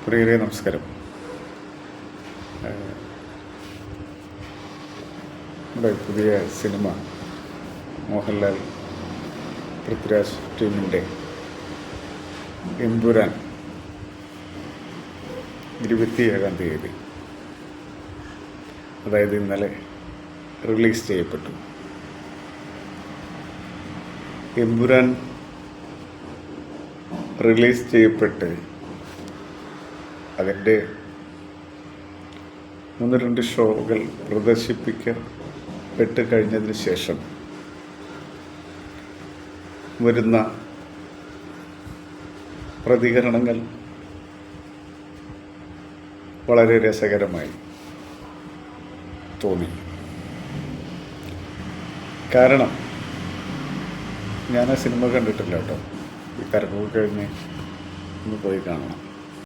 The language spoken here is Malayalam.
പ്രിയരെ നമസ്കാരം. നമ്മുടെ പുതിയ സിനിമ മോഹൻലാൽ പൃഥ്വിരാജ് ടീമിൻ്റെ എമ്പുരാൻ 27-ാം തീയതി, അതായത് ഇന്നലെ റിലീസ് ചെയ്യപ്പെട്ടു. എമ്പുരാൻ റിലീസ് ചെയ്യപ്പെട്ട് അതിൻ്റെ 1-2 ഷോകൾ പ്രദർശിപ്പിക്കപ്പെട്ട് കഴിഞ്ഞതിന് ശേഷം വരുന്ന പ്രതികരണങ്ങൾ വളരെ രസകരമായി തോന്നി. കാരണം ഞാൻ ആ സിനിമ കണ്ടിട്ടില്ല കേട്ടോ. ഈ തിരക്കൊക്കെ കഴിഞ്ഞ് ഒന്ന് പോയി കാണണം.